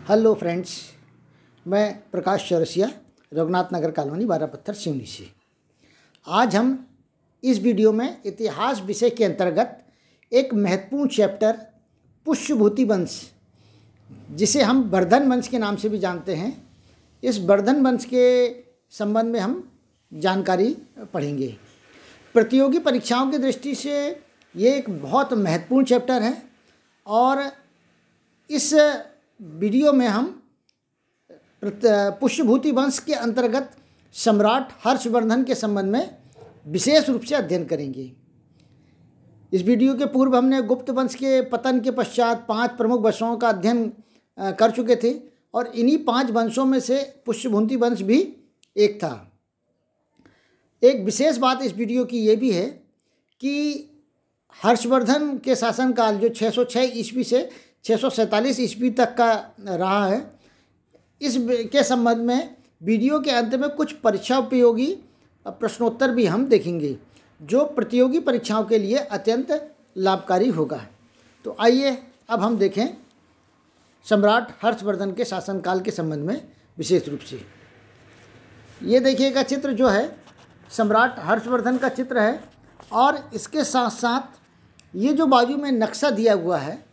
Hello friends, मैं प्रकाश Chaurasia, Raghunath Nagar colony, 12 पत्थर, सिवनी से। आज हम इस वीडियो में इतिहास विषय के अंतर्गत एक महत्वपूर्ण चैप्टर पुष्यभूति वंश, जिसे हम वर्धन वंश के नाम से भी जानते हैं, इस वर्धन वंश के संबंध में हम जानकारी पढ़ेंगे। प्रतियोगी परीक्षाओं की दृष्टि से ये एक बहुत महत्वपूर्ण चैप्टर है और इस वीडियो में हम पुष्यभूति वंश के अंतर्गत सम्राट हर्षवर्धन के संबंध में विशेष रूप से अध्ययन करेंगे। इस वीडियो के पूर्व हमने गुप्त वंश के पतन के पश्चात 5 प्रमुख वंशों का अध्ययन कर चुके थे और इन्हीं 5 वंशों में से पुष्यभूति वंश भी एक था। एक विशेष बात इस वीडियो की ये भी है कि हर्षवर्धन के शासनकाल जो 606 ईस्वी से 647 ईस्वी तक का रहा है, इस के संबंध में वीडियो के अंत में कुछ परीक्षा उपयोगी प्रश्नोत्तर भी हम देखेंगे, जो प्रतियोगी परीक्षाओं के लिए अत्यंत लाभकारी होगा। तो आइए अब हम देखें सम्राट हर्षवर्धन के शासनकाल के संबंध में विशेष रूप से। ये देखिएगा चित्र जो है सम्राट हर्षवर्धन का चित्र है और इसके साथ साथ ये जो बाजू में नक्शा दिया हुआ है,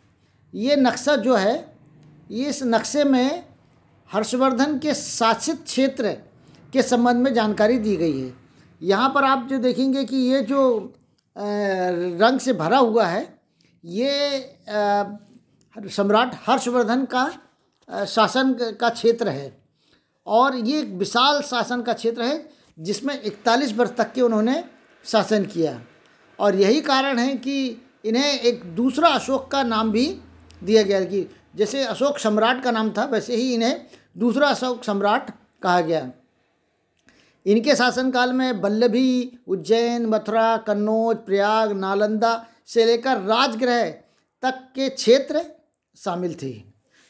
ये नक्शा जो है, इस नक्शे में हर्षवर्धन के शासित क्षेत्र के संबंध में जानकारी दी गई है। यहाँ पर आप जो देखेंगे कि ये जो रंग से भरा हुआ है, ये सम्राट हर्षवर्धन का शासन का क्षेत्र है और ये एक विशाल शासन का क्षेत्र है जिसमें 41 वर्ष तक के उन्होंने शासन किया। और यही कारण है कि इन्हें एक दूसरा अशोक का नाम भी दिया गया कि जैसे अशोक सम्राट का नाम था, वैसे ही इन्हें दूसरा अशोक सम्राट कहा गया। इनके शासनकाल में वल्लभी, उज्जैन, मथुरा, कन्नौज, प्रयाग, नालंदा से लेकर राजगृह तक के क्षेत्र शामिल थे।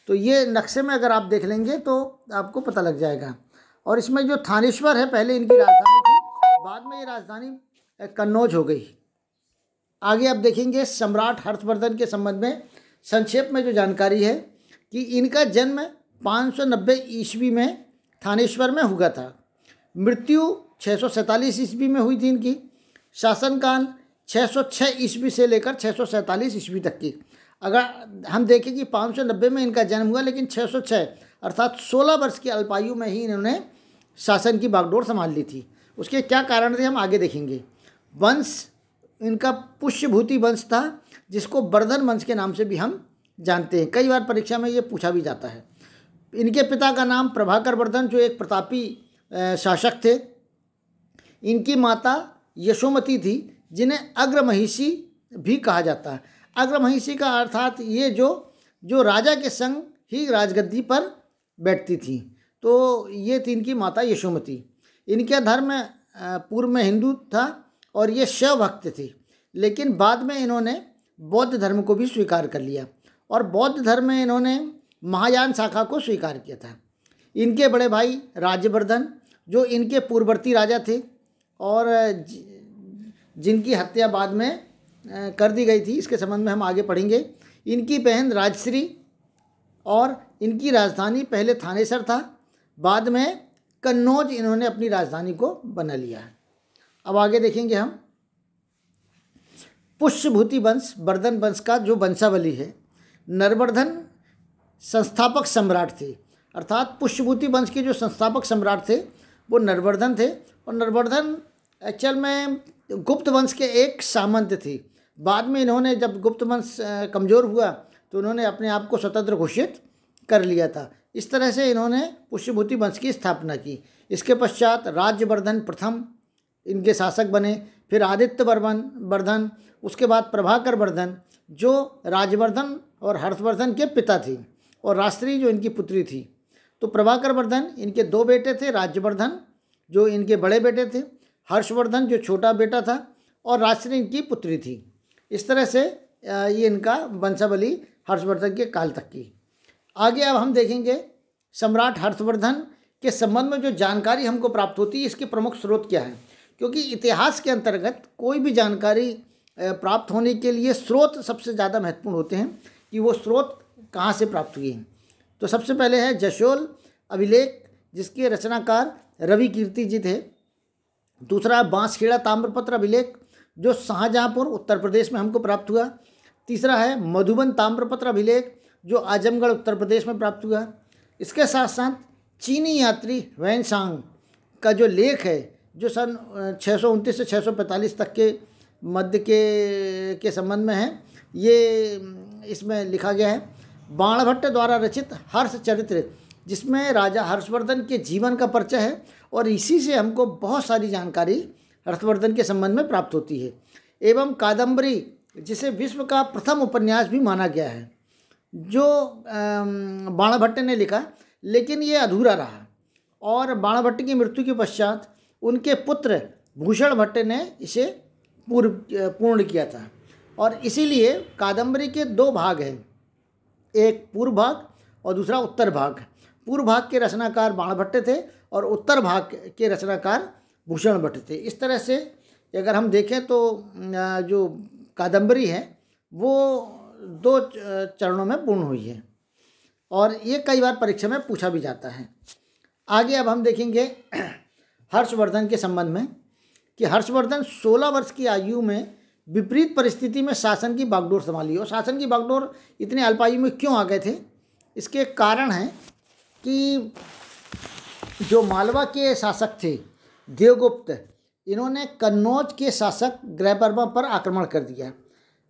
तो ये नक्शे में अगर आप देख लेंगे तो आपको पता लग जाएगा। और इसमें जो थानेश्वर है, पहले इनकी राजधानी थी, बाद में ये राजधानी कन्नौज हो गई। आगे आप देखेंगे सम्राट हर्षवर्धन के संबंध में संक्षेप में जो जानकारी है कि इनका जन्म 590 ईस्वी में थानेश्वर में हुआ था। मृत्यु 647 ईस्वी में हुई थी इनकी। शासनकाल 606 ईस्वी से लेकर 647 ईस्वी तक की। अगर हम देखें कि 590 में इनका जन्म हुआ, लेकिन 606 अर्थात 16 वर्ष की अल्पायु में ही इन्होंने शासन की बागडोर संभाल ली थी। उसके क्या कारण थे हम आगे देखेंगे। वंश इनका पुष्यभूति वंश था, जिसको वर्धन वंश के नाम से भी हम जानते हैं। कई बार परीक्षा में ये पूछा भी जाता है। इनके पिता का नाम प्रभाकर वर्धन, जो एक प्रतापी शासक थे। इनकी माता यशोमती थी, जिन्हें अग्रमहिषी भी कहा जाता है। अग्रमहिषी का अर्थात ये जो राजा के संग ही राजगद्दी पर बैठती थी। तो ये थी इनकी माता यशोमती। इनका धर्म पूर्व में हिंदू था और ये शैव भक्त थे, लेकिन बाद में इन्होंने बौद्ध धर्म को भी स्वीकार कर लिया और बौद्ध धर्म में इन्होंने महायान शाखा को स्वीकार किया था। इनके बड़े भाई राज्यवर्धन, जो इनके पूर्ववर्ती राजा थे और जिनकी हत्या बाद में कर दी गई थी, इसके संबंध में हम आगे पढ़ेंगे। इनकी बहन राजश्री, और इनकी राजधानी पहले थानेसर था, बाद में कन्नौज इन्होंने अपनी राजधानी को बना लिया। अब आगे देखेंगे हम पुष्यभूति वंश, वर्धन वंश का जो वंशावली है। नरवर्धन संस्थापक सम्राट थे, अर्थात पुष्यभूति वंश के जो संस्थापक सम्राट थे वो नरवर्धन थे। और नरवर्धन एक्चुअल में गुप्त वंश के एक सामंत थे। बाद में इन्होंने, जब गुप्त वंश कमज़ोर हुआ, तो उन्होंने अपने आप को स्वतंत्र घोषित कर लिया था। इस तरह से इन्होंने पुष्यभूति वंश की स्थापना की। इसके पश्चात राज्यवर्धन प्रथम इनके शासक बने, फिर आदित्य वर्धन, उसके बाद प्रभाकर वर्धन, जो राजवर्धन और हर्षवर्धन के पिता थे, और राजश्री जो इनकी पुत्री थी। तो प्रभाकर वर्धन इनके 2 बेटे थे, राज्यवर्धन जो इनके बड़े बेटे थे, हर्षवर्धन जो छोटा बेटा था, और राजश्री इनकी पुत्री थी। इस तरह से ये इनका वंशावली हर्षवर्धन के काल तक की। आगे अब हम देखेंगे सम्राट हर्षवर्धन के संबंध में जो जानकारी हमको प्राप्त होती है, इसके प्रमुख स्रोत क्या है। क्योंकि इतिहास के अंतर्गत कोई भी जानकारी प्राप्त होने के लिए स्रोत सबसे ज़्यादा महत्वपूर्ण होते हैं कि वो स्रोत कहाँ से प्राप्त हुए हैं। तो सबसे पहले है जशोल अभिलेख, जिसके रचनाकार रवि कीर्ति जी थे। दूसरा है बांसखेड़ा ताम्रपत्र अभिलेख, जो शाहजहाँपुर उत्तर प्रदेश में हमको प्राप्त हुआ। तीसरा है मधुबन ताम्रपत्र अभिलेख, जो आजमगढ़ उत्तर प्रदेश में प्राप्त हुआ। इसके साथ साथ चीनी यात्री ह्वेनसांग का जो लेख है, जो सन 629 से 645 तक के मध्य के संबंध में है, ये इसमें लिखा गया है। बाणभट्ट द्वारा रचित हर्ष चरित्र, जिसमें राजा हर्षवर्धन के जीवन का परिचय है, और इसी से हमको बहुत सारी जानकारी हर्षवर्धन के संबंध में प्राप्त होती है। एवं कादम्बरी, जिसे विश्व का प्रथम उपन्यास भी माना गया है, जो बाणभट्ट ने लिखा, लेकिन ये अधूरा रहा, और बाणभट्ट की मृत्यु के पश्चात उनके पुत्र भूषण भट्ट ने इसे पूर्ण किया था। और इसीलिए कादम्बरी के दो भाग हैं, एक पूर्व भाग और दूसरा उत्तर भाग। पूर्व भाग के रचनाकार बाणभट्ट थे और उत्तर भाग के रचनाकार भूषण भट्ट थे। इस तरह से अगर हम देखें तो जो कादम्बरी है वो दो चरणों में पूर्ण हुई है, और ये कई बार परीक्षा में पूछा भी जाता है। आगे अब हम देखेंगे हर्षवर्धन के संबंध में कि हर्षवर्धन 16 वर्ष की आयु में विपरीत परिस्थिति में शासन की बागडोर संभाली। और शासन की बागडोर इतने अल्पायु में क्यों आ गए थे, इसके कारण है कि जो मालवा के शासक थे देवगुप्त, इन्होंने कन्नौज के शासक ग्रहवर्मा पर आक्रमण कर दिया।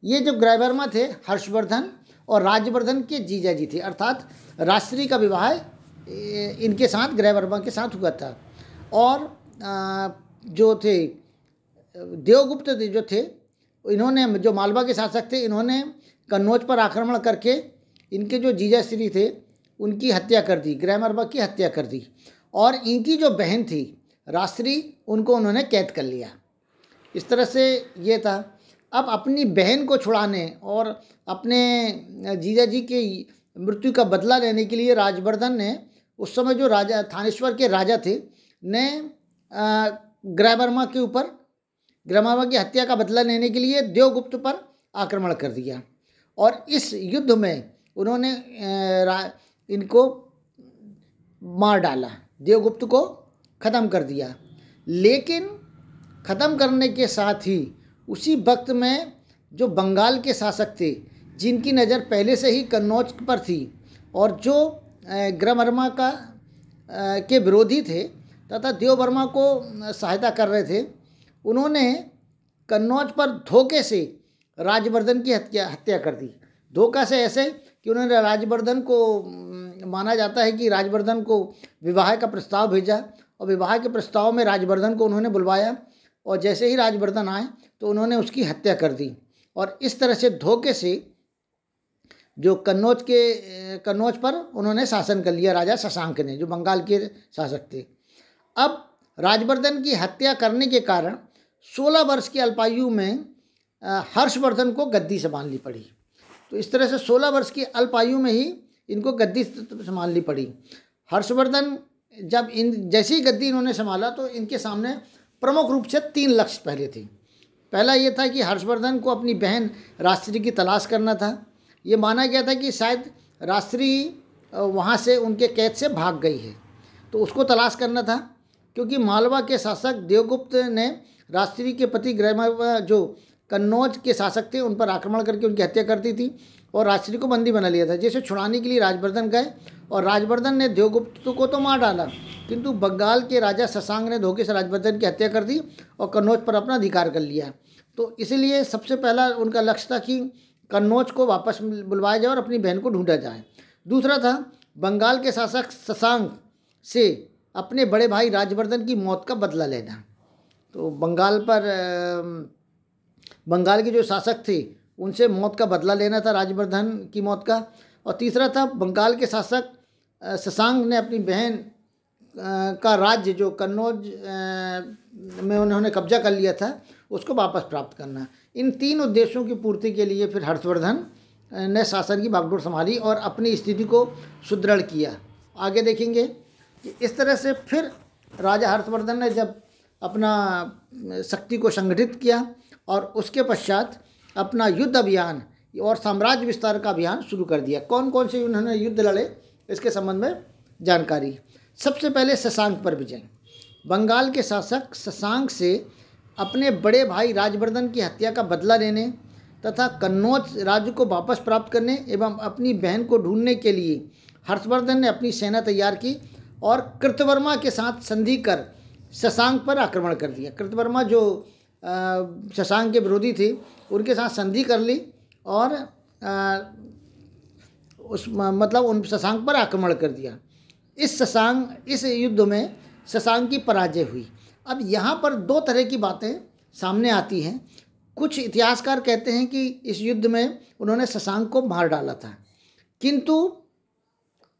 ये जो ग्रहवर्मा थे हर्षवर्धन और राजवर्धन के जीजाजी थे, अर्थात राजश्री का विवाह इनके साथ ग्रहवर्मा के साथ हुआ था। और जो थे देवगुप्त जो थे, इन्होंने, जो मालवा के शासक थे, इन्होंने कन्नौज पर आक्रमण करके इनके जो जीजाश्री थे उनकी हत्या कर दी, ग्रहवर्मा की हत्या कर दी। और इनकी जो बहन थी राजश्री, उनको उन्होंने कैद कर लिया। इस तरह से ये था। अब अपनी बहन को छुड़ाने और अपने जीजाजी के मृत्यु का बदला लेने के लिए राजवर्धन ने, उस समय जो राजा थानेश्वर के राजा थे, ने ग्रहवर्मा के ऊपर, ग्रहवर्मा की हत्या का बदला लेने के लिए देवगुप्त पर आक्रमण कर दिया। और इस युद्ध में उन्होंने इनको मार डाला, देवगुप्त को ख़त्म कर दिया। लेकिन ख़त्म करने के साथ ही उसी वक्त में जो बंगाल के शासक थे, जिनकी नज़र पहले से ही कन्नौज पर थी और जो ग्रहवर्मा के विरोधी थे तथा देववर्मा को सहायता कर रहे थे, उन्होंने कन्नौज पर धोखे से राजवर्धन की हत्या कर दी। धोखा से ऐसे कि उन्होंने राजवर्धन को, माना जाता है कि राजवर्धन को विवाह का प्रस्ताव भेजा, और विवाह के प्रस्ताव में राजवर्धन को उन्होंने बुलवाया, और जैसे ही राजवर्धन आए तो उन्होंने उसकी हत्या कर दी। और इस तरह से धोखे से जो कन्नौज पर उन्होंने शासन कर लिया, राजा शशांक ने, जो बंगाल के शासक थे। अब राजवर्धन की हत्या करने के कारण 16 वर्ष की अल्पायु में हर्षवर्धन को गद्दी संभालनी पड़ी। तो इस तरह से 16 वर्ष की अल्पायु में ही इनको गद्दी संभालनी पड़ी। हर्षवर्धन जब जैसी गद्दी इन्होंने संभाला तो इनके सामने प्रमुख रूप से 3 लक्ष्य पहले थे। पहला ये था कि हर्षवर्धन को अपनी बहन राजश्री की तलाश करना था। ये माना गया था कि शायद राजश्री वहाँ से, उनके कैद से भाग गई है, तो उसको तलाश करना था। क्योंकि मालवा के शासक देवगुप्त ने राजश्री के पति ग्रहवर्मा, जो कन्नौज के शासक थे, उन पर आक्रमण करके उनकी हत्या कर दी थी और राजश्री को बंदी बना लिया था, जिसे छुड़ाने के लिए राजवर्धन गए। और राजवर्धन ने देवगुप्त को तो मार डाला, किंतु बंगाल के राजा शशांक ने धोखे से राजवर्धन की हत्या कर दी और कन्नौज पर अपना अधिकार कर लिया। तो इसलिए सबसे पहला उनका लक्ष्य था कि कन्नौज को वापस बुलवाया जाए और अपनी बहन को ढूंढा जाए। दूसरा था बंगाल के शासक शशांक से अपने बड़े भाई राजवर्धन की मौत का बदला लेना। तो बंगाल के जो शासक थे उनसे मौत का बदला लेना था, राजवर्धन की मौत का। और तीसरा था बंगाल के शासक शशांक ने अपनी बहन का राज्य, जो कन्नौज में उन्होंने कब्जा कर लिया था, उसको वापस प्राप्त करना। इन 3 उद्देश्यों की पूर्ति के लिए फिर हर्षवर्धन ने शासन की बागडोर संभाली और अपनी स्थिति को सुदृढ़ किया। आगे देखेंगे कि इस तरह से फिर राजा हर्षवर्धन ने जब अपना शक्ति को संगठित किया और उसके पश्चात अपना युद्ध अभियान और साम्राज्य विस्तार का अभियान शुरू कर दिया। कौन कौन से उन्होंने युद्ध लड़े, इसके संबंध में जानकारी। सबसे पहले शशांक पर विजय। बंगाल के शासक शशांक से अपने बड़े भाई राजवर्धन की हत्या का बदला लेने तथा कन्नौज राज्य को वापस प्राप्त करने एवं अपनी बहन को ढूंढने के लिए हर्षवर्धन ने अपनी सेना तैयार की और कृतवर्मा के साथ संधि कर शशांक पर आक्रमण कर दिया। कृतवर्मा जो शशांक के विरोधी थे, उनके साथ संधि कर ली और उन शशांक पर आक्रमण कर दिया। इस युद्ध में शशांक की पराजय हुई। अब यहाँ पर दो तरह की बातें सामने आती हैं। कुछ इतिहासकार कहते हैं कि इस युद्ध में उन्होंने शशांक को मार डाला था, किंतु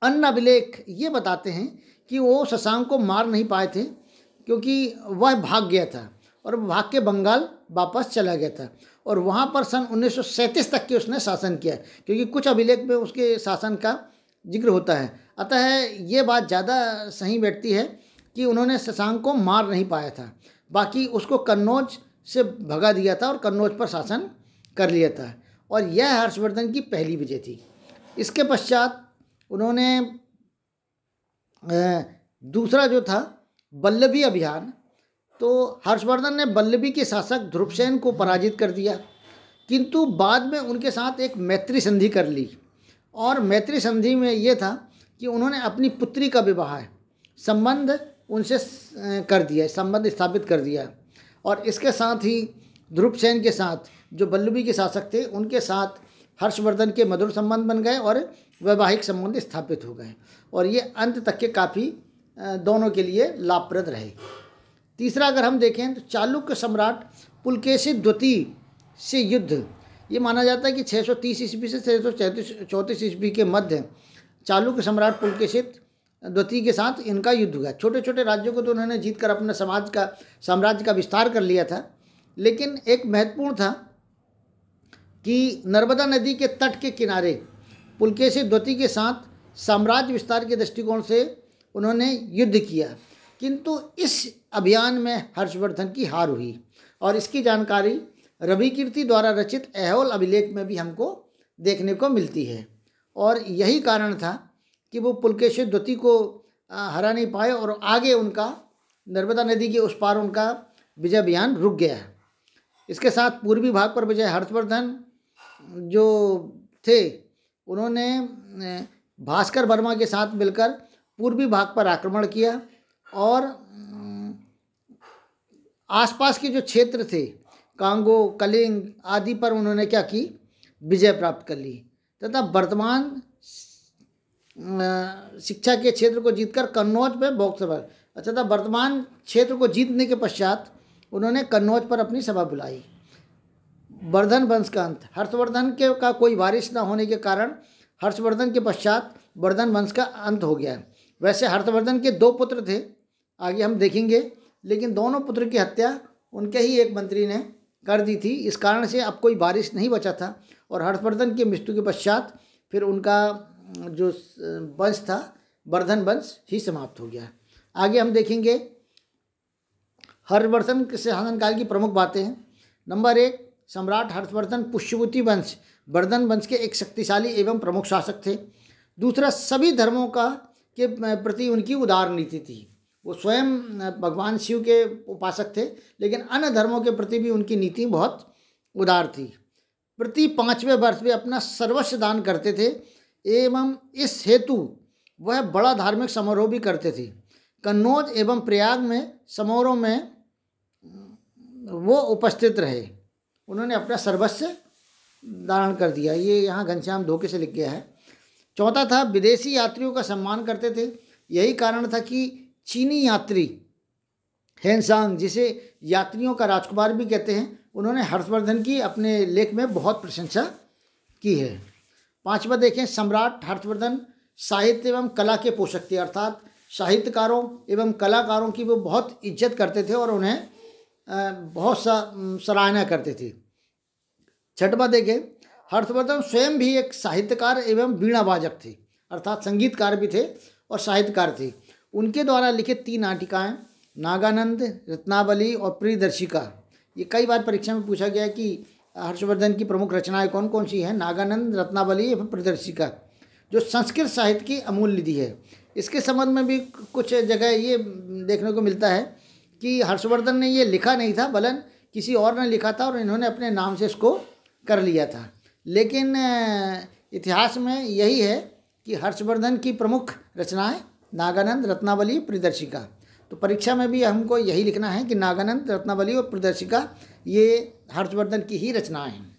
अन्य अभिलेख ये बताते हैं कि वो शशांक को मार नहीं पाए थे, क्योंकि वह भाग गया था और भाग के बंगाल वापस चला गया था और वहाँ पर सन 1937 तक के उसने शासन किया, क्योंकि कुछ अभिलेख में उसके शासन का जिक्र होता है। अतः ये बात ज़्यादा सही बैठती है कि उन्होंने शशांक को मार नहीं पाया था, बाकी उसको कन्नौज से भगा दिया था और कन्नौज पर शासन कर लिया था। और यह हर्षवर्धन की पहली विजय थी। इसके पश्चात उन्होंने दूसरा जो था बल्लभी अभियान, तो हर्षवर्धन ने बल्लभी के शासक ध्रुवसेन को पराजित कर दिया, किंतु बाद में उनके साथ एक मैत्री संधि कर ली। और मैत्री संधि में ये था कि उन्होंने अपनी पुत्री का विवाह संबंध उनसे कर दिया, संबंध स्थापित कर दिया। और इसके साथ ही ध्रुवसेन के साथ जो बल्लभी के शासक थे, उनके साथ हर्षवर्धन के मधुर संबंध बन गए और वैवाहिक संबंध स्थापित हो गए, और ये अंत तक के काफ़ी दोनों के लिए लाभप्रद रहे। तीसरा अगर हम देखें तो चालुक्य सम्राट पुलकेशी द्वितीय से युद्ध, ये माना जाता है कि 630 ईस्वी से 634 ईस्वी के मध्य चालुक्य सम्राट पुलकेशी द्वितीय के साथ इनका युद्ध हुआ। छोटे छोटे राज्यों को तो उन्होंने जीत कर अपने साम्राज्य का विस्तार कर लिया था, लेकिन एक महत्वपूर्ण था कि नर्मदा नदी के तट के किनारे पुलकेशी द्वितीय के साथ साम्राज्य विस्तार के दृष्टिकोण से उन्होंने युद्ध किया, किंतु इस अभियान में हर्षवर्धन की हार हुई। और इसकी जानकारी रविकीर्ति द्वारा रचित ऐहोल अभिलेख में भी हमको देखने को मिलती है। और यही कारण था कि वो पुलकेशी द्वितीय को हरा नहीं पाए और आगे उनका नर्मदा नदी के उस पार उनका विजय अभियान रुक गया। इसके साथ पूर्वी भाग पर विजय हर्षवर्धन जो थे, उन्होंने भास्कर वर्मा के साथ मिलकर पूर्वी भाग पर आक्रमण किया और आसपास के जो क्षेत्र थे कांगो, कलिंग आदि पर उन्होंने क्या की, विजय प्राप्त कर ली तथा वर्तमान शिक्षा के क्षेत्र को जीतकर कन्नौज में बौद्ध सभा तथा वर्तमान क्षेत्र को जीतने के पश्चात उन्होंने कन्नौज पर अपनी सभा बुलाई। वर्धन वंश का अंत, हर्षवर्धन के का कोई वारिस न होने के कारण हर्षवर्धन के पश्चात वर्धन वंश का अंत हो गया। वैसे हर्षवर्धन के 2 पुत्र थे, आगे हम देखेंगे, लेकिन दोनों पुत्र की हत्या उनके ही एक मंत्री ने कर दी थी। इस कारण से अब कोई वारिस नहीं बचा था और हर्षवर्धन की मृत्यु के पश्चात फिर उनका जो वंश था वर्धन वंश ही समाप्त हो गया। आगे हम देखेंगे हर्षवर्धन के शासनकाल की प्रमुख बातें हैं। नंबर 1, सम्राट हर्षवर्धन पुष्यभूति वंश वर्धन वंश के एक शक्तिशाली एवं प्रमुख शासक थे। दूसरा, सभी धर्मों के प्रति उनकी उदार नीति थी। वो स्वयं भगवान शिव के उपासक थे, लेकिन अन्य धर्मों के प्रति भी उनकी नीति बहुत उदार थी। प्रति 5वें वर्ष वे अपना सर्वस्व दान करते थे एवं इस हेतु वह बड़ा धार्मिक समारोह भी करते थे। कन्नौज एवं प्रयाग में समारोह में वो उपस्थित रहे। उन्होंने अपना सर्वस्व दान कर दिया। ये यहाँ घनश्याम धोखे से लिख गया है। चौथा था, विदेशी यात्रियों का सम्मान करते थे। यही कारण था कि चीनी यात्री हेनसांग, जिसे यात्रियों का राजकुमार भी कहते हैं, उन्होंने हर्षवर्धन की अपने लेख में बहुत प्रशंसा की है। 5वां देखें, सम्राट हर्षवर्धन साहित्य एवं कला के पोषक थे, अर्थात साहित्यकारों एवं कलाकारों की वो बहुत इज्जत करते थे और उन्हें बहुत सराहना करते थे। 6वां देखें, हर्षवर्धन स्वयं भी एक साहित्यकार एवं वीणावादक थे, अर्थात संगीतकार भी थे और साहित्यकार थे। उनके द्वारा लिखित 3 नाटिकाएँ नागानंद, रत्नावली और प्रियदर्शिका, ये कई बार परीक्षा में पूछा गया कि हर्षवर्धन की प्रमुख रचनाएं कौन कौन सी हैं। नागानंद, रत्नावली एवं प्रियदर्शिका। जो संस्कृत साहित्य की अमूल्य निधि है। इसके संबंध में भी कुछ जगह ये देखने को मिलता है कि हर्षवर्धन ने ये लिखा नहीं था, बल्कि किसी और ने लिखा था और इन्होंने अपने नाम से इसको कर लिया था। लेकिन इतिहास में यही है कि हर्षवर्धन की प्रमुख रचनाएं नागानंद, रत्नावली, प्रियदर्शिका। तो परीक्षा में भी हमको यही लिखना है कि नागानंद, रत्नावली और प्रियदर्शिका ये हर्षवर्धन की ही रचनाएं हैं।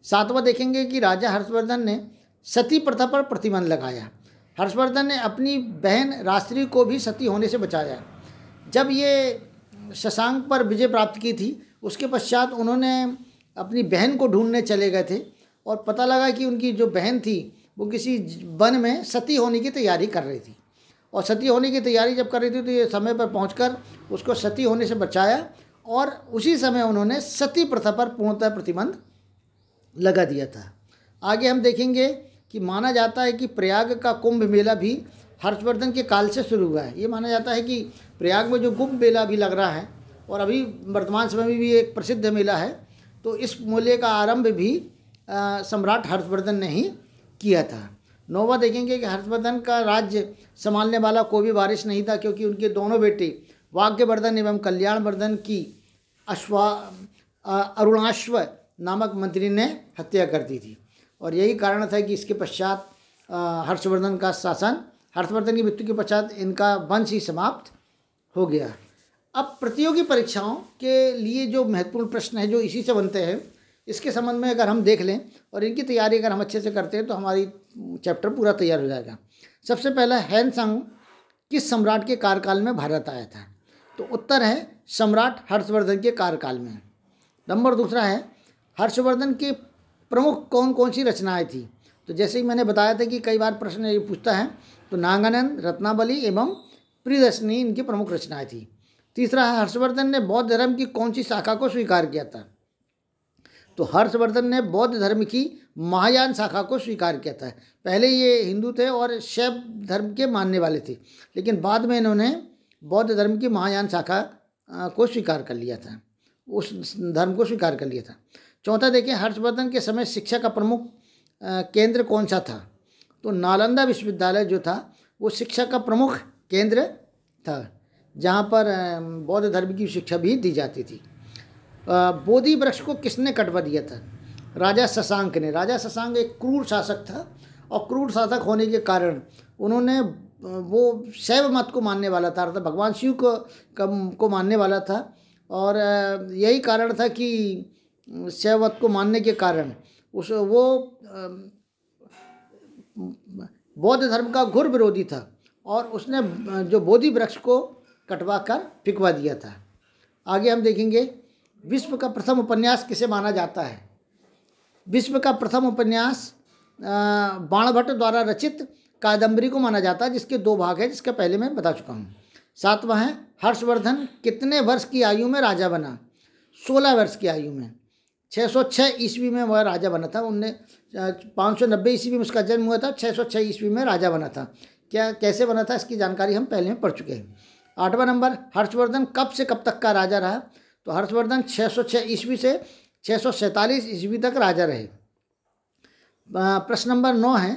7वां देखेंगे कि राजा हर्षवर्धन ने सती प्रथा पर प्रतिबंध लगाया। हर्षवर्धन ने अपनी बहन राष्ट्री को भी सती होने से बचाया। जब ये शशांक पर विजय प्राप्त की थी, उसके पश्चात उन्होंने अपनी बहन को ढूंढने चले गए थे और पता लगा कि उनकी जो बहन थी वो किसी वन में सती होने की तैयारी कर रही थी। और सती होने की तैयारी जब कर रही थी तो ये समय पर पहुंचकर उसको सती होने से बचाया और उसी समय उन्होंने सती प्रथा पर पूर्णतः प्रतिबंध लगा दिया था। आगे हम देखेंगे कि माना जाता है कि प्रयाग का कुंभ मेला भी हर्षवर्धन के काल से शुरू हुआ है। ये माना जाता है कि प्रयाग में जो कुंभ मेला भी लग रहा है और अभी वर्तमान समय में भी एक प्रसिद्ध मेला है, तो इस मेले का आरंभ भी सम्राट हर्षवर्धन ने ही किया था। 9वां देखेंगे कि हर्षवर्धन का राज्य संभालने वाला कोई भी वारिस नहीं था, क्योंकि उनके दोनों बेटे वाग्यवर्धन एवं कल्याणवर्धन की अरुणाश्व नामक मंत्री ने हत्या कर दी थी। और यही कारण था कि इसके पश्चात हर्षवर्धन का शासन, हर्षवर्धन की मृत्यु के पश्चात इनका वंश ही समाप्त हो गया। अब प्रतियोगी परीक्षाओं के लिए जो महत्वपूर्ण प्रश्न है जो इसी से बनते हैं, इसके संबंध में अगर हम देख लें और इनकी तैयारी अगर हम अच्छे से करते हैं तो हमारी चैप्टर पूरा तैयार हो जाएगा। सबसे पहला, हैनसांग किस सम्राट के कार्यकाल में भारत आया था? तो उत्तर है सम्राट हर्षवर्धन के कार्यकाल में। नंबर दूसरा है, हर्षवर्धन के प्रमुख कौन कौन सी रचनाएं थी? तो जैसे ही मैंने बताया था कि कई बार प्रश्न ये पूछता है, तो नागानंद, रत्नावली एवं प्रियदर्शिनी इनकी प्रमुख रचनाएं थी। तीसरा है, हर्षवर्धन ने बौद्ध धर्म की कौन सी शाखा को स्वीकार किया था? तो हर्षवर्धन ने बौद्ध धर्म की महायान शाखा को स्वीकार किया था। पहले ये हिंदू थे और शैव धर्म के मानने वाले थे, लेकिन बाद में इन्होंने बौद्ध धर्म की महायान शाखा को स्वीकार कर लिया था, उस धर्म को स्वीकार कर लिया था। चौथा देखिए, हर्षवर्धन के समय शिक्षा का प्रमुख केंद्र कौन सा था? तो नालंदा विश्वविद्यालय जो था वो शिक्षा का प्रमुख केंद्र था, जहाँ पर बौद्ध धर्म की शिक्षा भी दी जाती थी। बोधि वृक्ष को किसने कटवा दिया था? राजा शशांक ने। राजा शशांक एक क्रूर शासक था और क्रूर शासक होने के कारण उन्होंने, वो शैव मत को मानने वाला था, अर्थात भगवान शिव को मानने वाला था। और यही कारण था कि शैव मत को मानने के कारण वो बौद्ध धर्म का घोर विरोधी था और उसने जो बोधि वृक्ष को कटवा कर फिकवा दिया था। आगे हम देखेंगे, विश्व का प्रथम उपन्यास किसे माना जाता है? विश्व का प्रथम उपन्यास बाणभट्ट द्वारा रचित कादम्बरी को माना जाता है, जिसके 2 भाग हैं, जिसका पहले मैं बता चुका हूँ। 7वां है, हर्षवर्धन कितने वर्ष की आयु में राजा बना? 16 वर्ष की आयु में। 606 ईस्वी में वह राजा बना था। 590 ईस्वी में उसका जन्म हुआ था, 606 ईस्वी में राजा बना था। कैसे बना था इसकी जानकारी हम पहले में पढ़ चुके हैं। 8वां नंबर, हर्षवर्धन कब से कब तक का राजा रहा? तो हर्षवर्धन 606 ईस्वी से 647 ईस्वी तक राजा रहे। प्रश्न नंबर 9 है,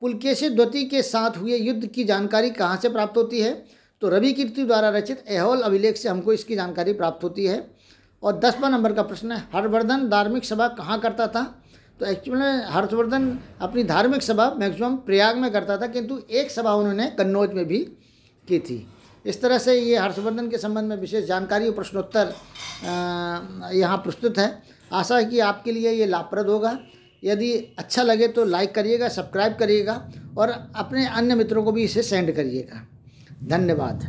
पुलकेशी द्वितीय के साथ हुए युद्ध की जानकारी कहाँ से प्राप्त होती है? तो रवि कीर्ति द्वारा रचित ऐहोल अभिलेख से हमको इसकी जानकारी प्राप्त होती है। और 10वां नंबर का प्रश्न है, हर्षवर्धन धार्मिक सभा कहाँ करता था? तो एक्चुअली हर्षवर्धन अपनी धार्मिक सभा मैक्सिमम प्रयाग में करता था, किंतु एक सभा उन्होंने कन्नौज में भी की थी। इस तरह से ये हर्षवर्धन के संबंध में विशेष जानकारी और प्रश्नोत्तर यहाँ प्रस्तुत है। आशा है कि आपके लिए ये लाभप्रद होगा। यदि अच्छा लगे तो लाइक करिएगा, सब्सक्राइब करिएगा और अपने अन्य मित्रों को भी इसे सेंड करिएगा। धन्यवाद।